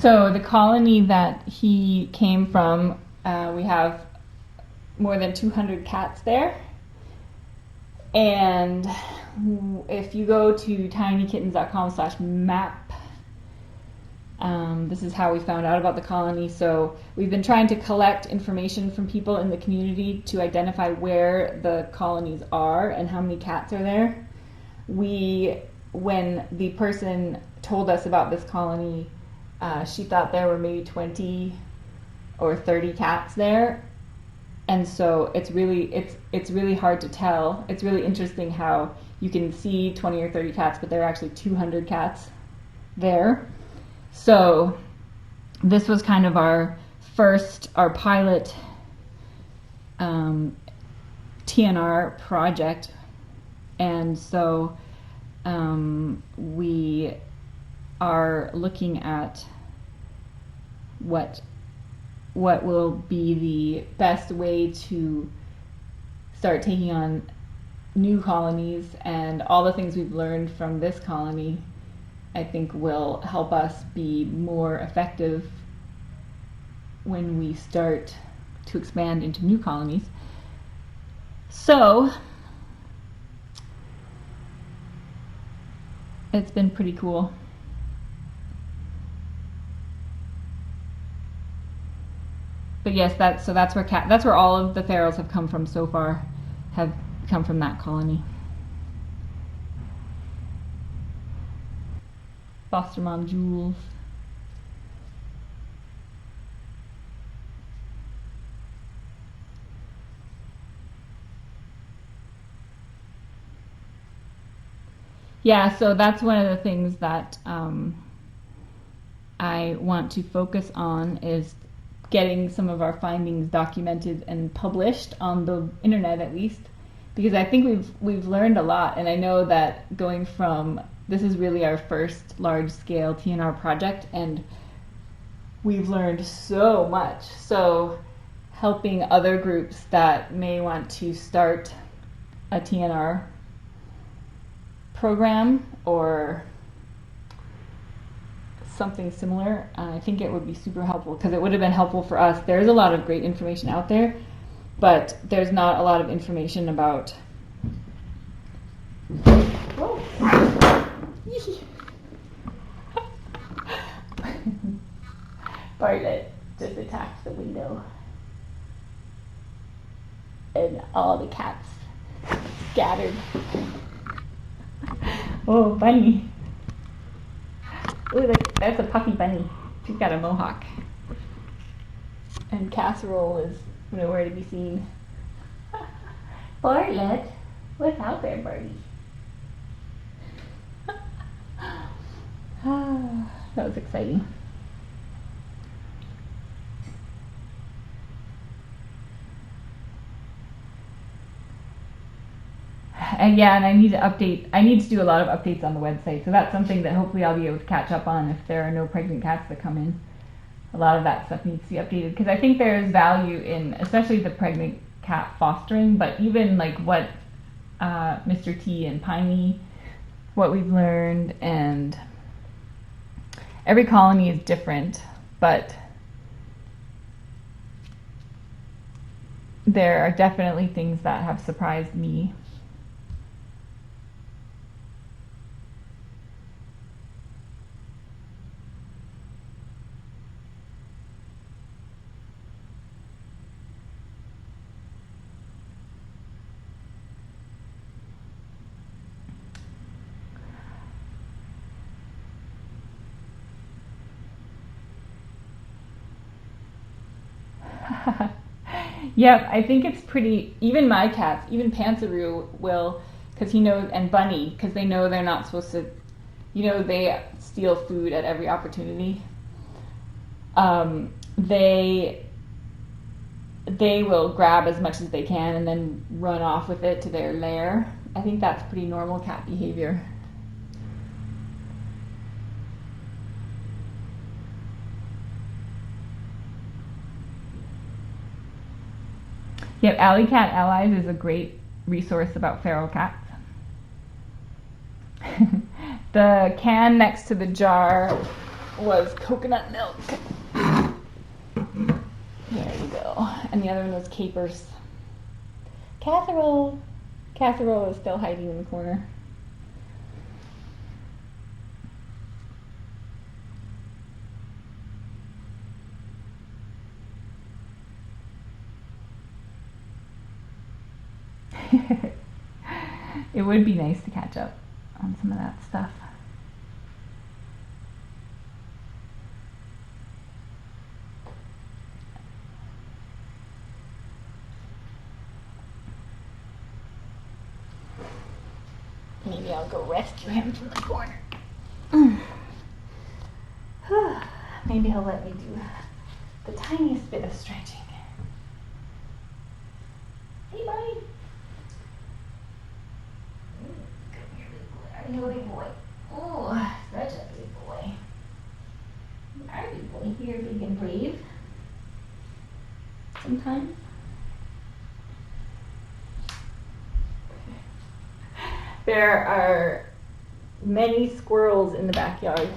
A: So the colony that he came from, we have more than 200 cats there. And if you go to tinykittens.com/map, this is how we found out about the colony. So we've been trying to collect information from people in the community to identify where the colonies are and how many cats are there. When the person told us about this colony, she thought there were maybe 20 or 30 cats there. And so it's really hard to tell. It's really interesting how you can see 20 or 30 cats, but there are actually 200 cats there. So this was kind of our pilot TNR project. And so we are looking at what will be the best way to start taking on new colonies, and all the things we've learned from this colony I think will help us be more effective when we start to expand into new colonies. So it's been pretty cool. But yes, that's where all of the ferals have come from so far, have come from that colony. Foster mom Jules. Yeah, so that's one of the things that I want to focus on, is getting some of our findings documented and published on the internet, at least, because I think we've learned a lot. And I know that this is really our first large-scale TNR project, and we've learned so much. So helping other groups that may want to start a TNR program or something similar, I think it would be super helpful, because it would have been helpful for us. There's a lot of great information out there, but there's not a lot of information about Bartlett just attacked the window and all the cats scattered. Oh, bunny. Ooh, that's a puffy bunny. She's got a mohawk. And Casserole is nowhere to be seen. Bartlett, what's out there, birdie? That was exciting. And I need to do a lot of updates on the website. So that's something that hopefully I'll be able to catch up on if there are no pregnant cats that come in. A lot of that stuff needs to be updated, because I think there's value in, especially the pregnant cat fostering, but even like what Mr. T and Piney, what we've learned, and every colony is different, but there are definitely things that have surprised me. Yep, I think it's pretty, even my cats, even Pantsaroo will, because he knows, and Bunny, because they know they're not supposed to, they steal food at every opportunity. They will grab as much as they can and then run off with it to their lair. I think that's pretty normal cat behavior. Yep, Alley Cat Allies is a great resource about feral cats. The can next to the jar was coconut milk. There you go. And the other one was capers. Casserole! Casserole is still hiding in the corner. It would be nice to catch up on some of that stuff. Maybe I'll go rescue him from the corner. Maybe he'll let me do the tiniest bit of stretching. Hey, buddy. Come here, big boy. Are you a big boy? Oh, such a big boy. You are a big boy. You're big and brave. Sometimes. There are many squirrels in the backyard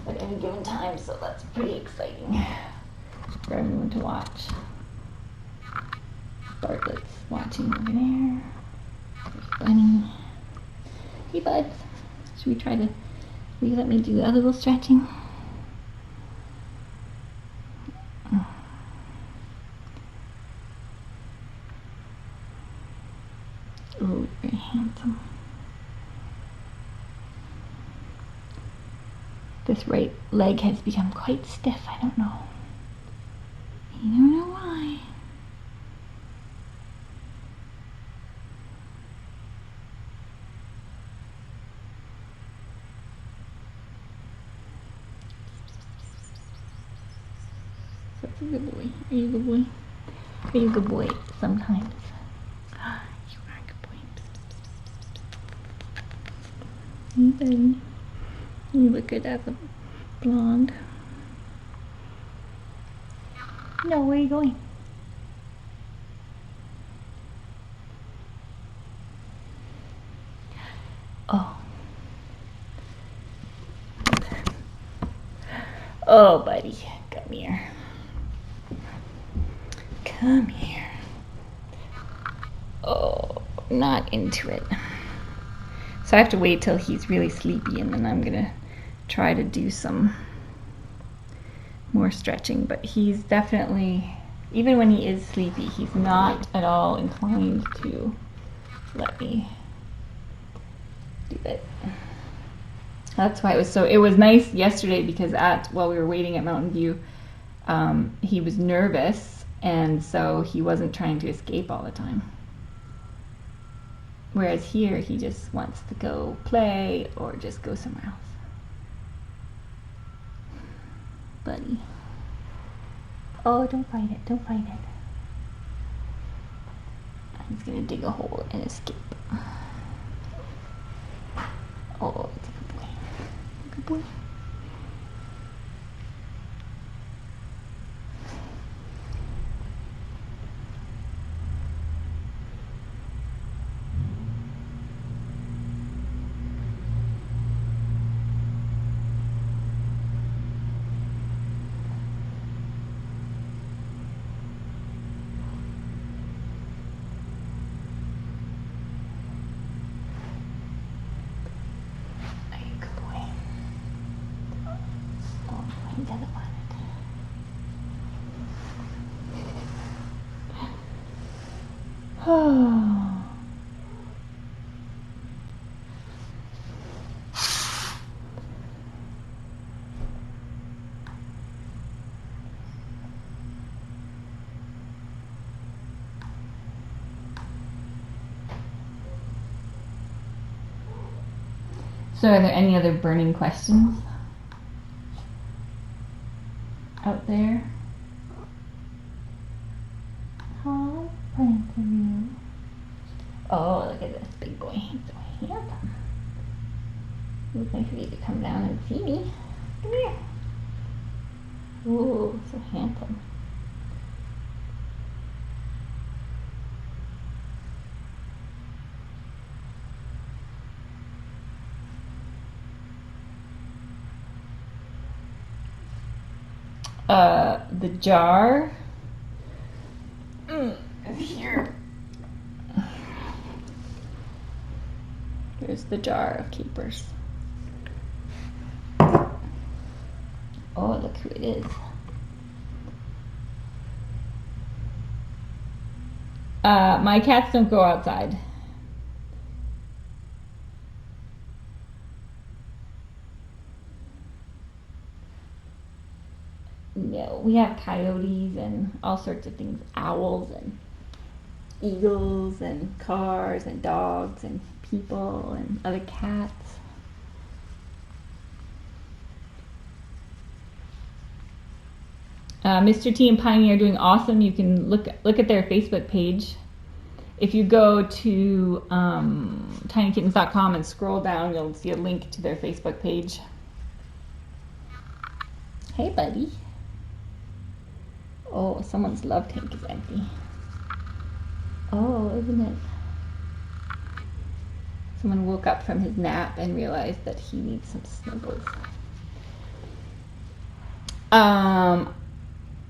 A: at any given time, so that's pretty exciting for everyone to watch. Bartlett's watching over there. There's Bunny. Hey, buds. Should we try to, will you let me do a little stretching? Oh, very handsome. This right leg has become quite stiff. I don't know. I don't know why. That's a good boy. Are you a good boy? Are you a good boy sometimes? You are a good boy. Hey, buddy. You look good as a blonde. No, where are you going? Oh. Oh, buddy. Come here. Come here. Oh, not into it. So I have to wait till he's really sleepy, and then I'm gonna try to do some more stretching. But he's definitely, even when he is sleepy, he's not at all inclined to let me do it. That's why it was nice yesterday, because while we were waiting at Mountain View, he was nervous, and so he wasn't trying to escape all the time. Whereas here, he just wants to go play or just go somewhere else. Buddy. Oh, don't fight it. Don't fight it. He's going to dig a hole and escape. Oh, it's a good boy. Good boy. He doesn't want it. Oh. So are there any other burning questions out there? Oh, plenty of you. Oh, look at this big boy. He's so handsome. It looks nice for you to come down and see me. Come here. Ooh, so handsome. The jar is here. Here's the jar of capers. Oh, look who it is. My cats don't go outside. No, we have coyotes and all sorts of things, owls and eagles and cars and dogs and people and other cats. Mr. T and Piney are doing awesome. You can look at their Facebook page. If you go to tinykittens.com and scroll down, you'll see a link to their Facebook page. Hey, buddy. Oh, someone's love tank is empty. Oh, isn't it? Someone woke up from his nap and realized that he needs some snuggles.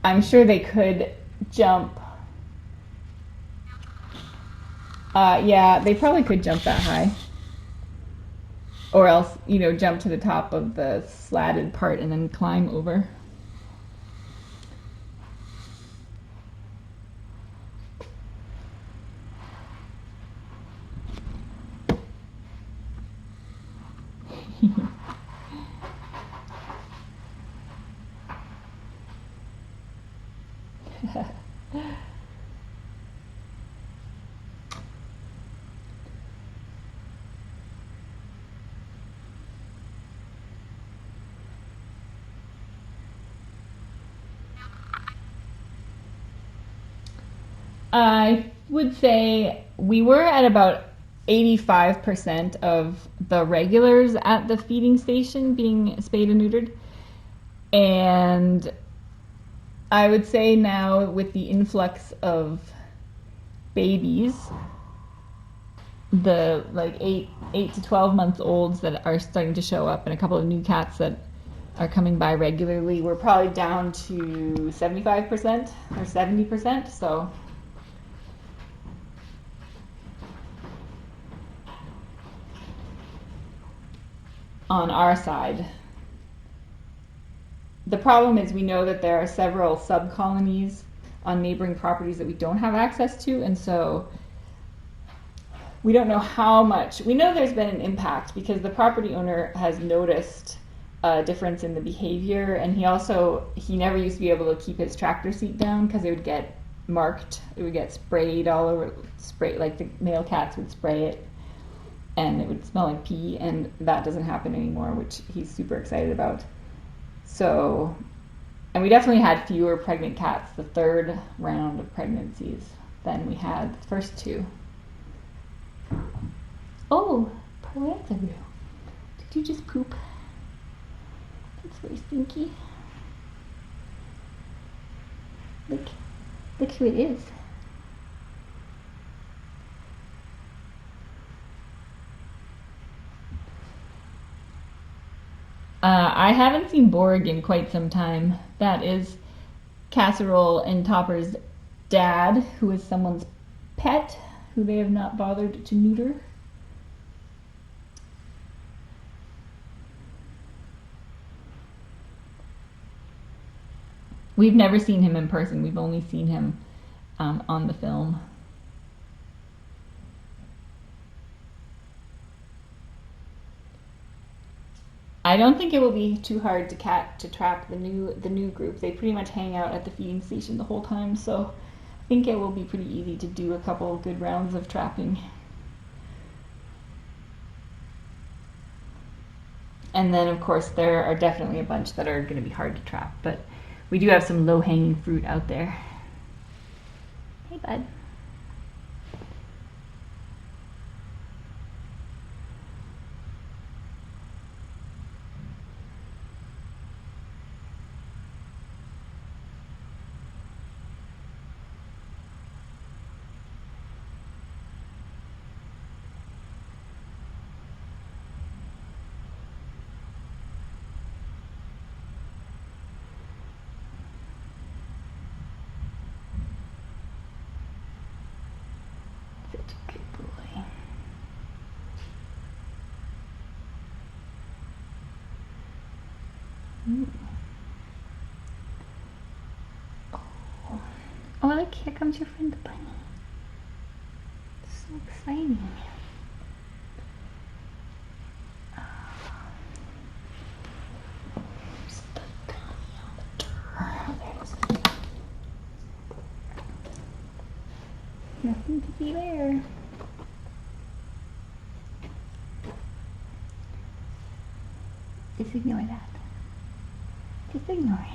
A: I'm sure they could jump. Yeah, they probably could jump that high. Or else, jump to the top of the slatted part and then climb over. I would say we were at about 85% of the regulars at the feeding station being spayed and neutered. And I would say now with the influx of babies, the 8 to 12 month olds that are starting to show up and a couple of new cats that are coming by regularly, we're probably down to 75% or 70%. So on our side. The problem is we know that there are several sub-colonies on neighboring properties that we don't have access to, and so we don't know how much. We know there's been an impact because the property owner has noticed a difference in the behavior, and he never used to be able to keep his tractor seat down because it would get marked, it would get sprayed all over, like the male cats would spray it, and it would smell like pee, and that doesn't happen anymore, which he's super excited about. So, and we definitely had fewer pregnant cats the third round of pregnancies than we had the first two. Oh, Paranthropus. Did you just poop? That's very stinky. Look who it is. I haven't seen Borg in quite some time. That is Casserole and Topper's dad, who is someone's pet, who they have not bothered to neuter. We've never seen him in person. We've only seen him on the film. I don't think it will be too hard to trap the new group. They pretty much hang out at the feeding station the whole time, so I think it will be pretty easy to do a couple of good rounds of trapping. And then, of course, there are definitely a bunch that are going to be hard to trap, but we do have some low-hanging fruit out there. Hey, bud. Good boy. Ooh. Oh, look, here comes your friend the bunny. So exciting. Nothing to see there. Just ignore that. Just ignore it.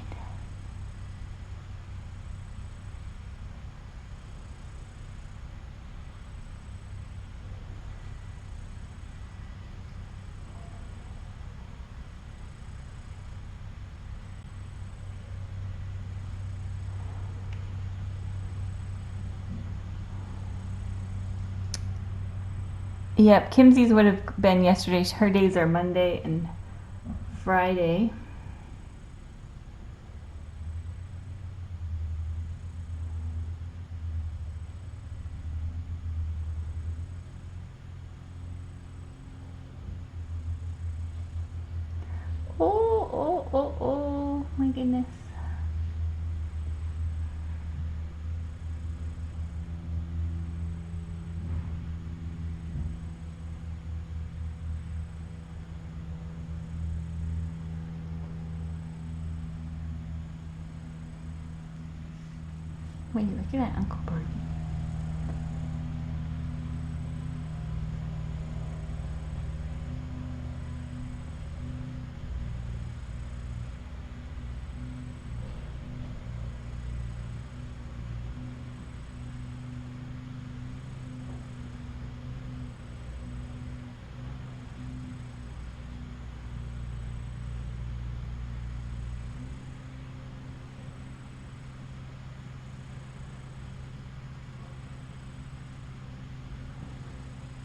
A: Yep, Kimsey's would have been yesterday. Her days are Monday and Friday. Oh, my goodness. Wait, look at that Uncle Bird.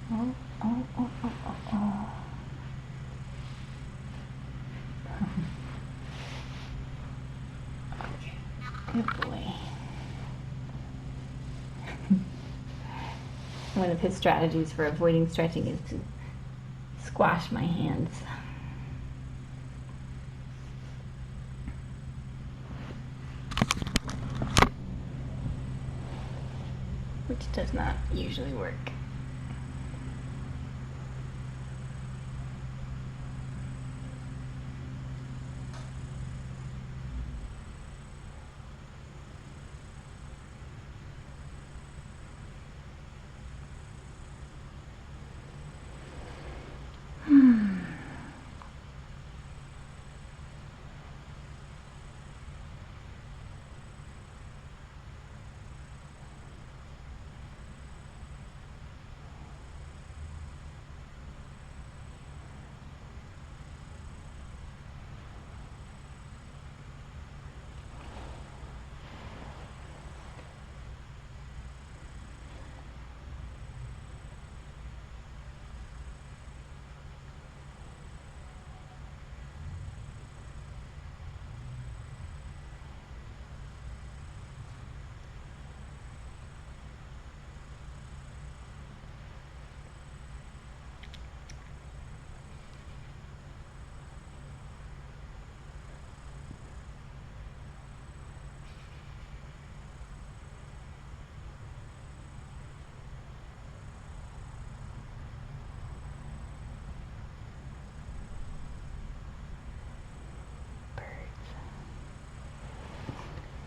A: Oh. Good boy. One of his strategies for avoiding stretching is to squash my hands. Which does not usually work.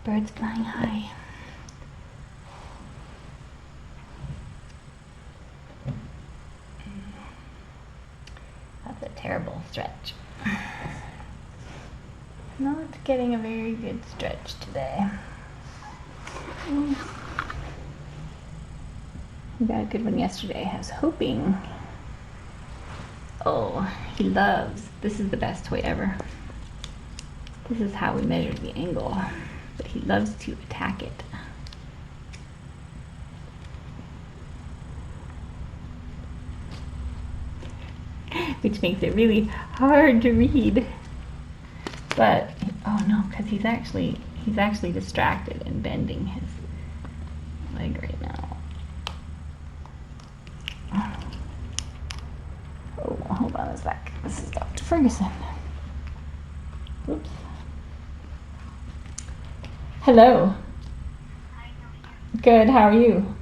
A: Birds flying high. That's a terrible stretch. Not getting a very good stretch today. We got a good one yesterday. I was hoping. Oh, he loves. This is the best toy ever. This is how we measure the angle. But he loves to attack it. Which makes it really hard to read. But oh no, because he's actually distracted and bending his leg right now. This is Dr. Ferguson. Oops. Hello. Good, how are you?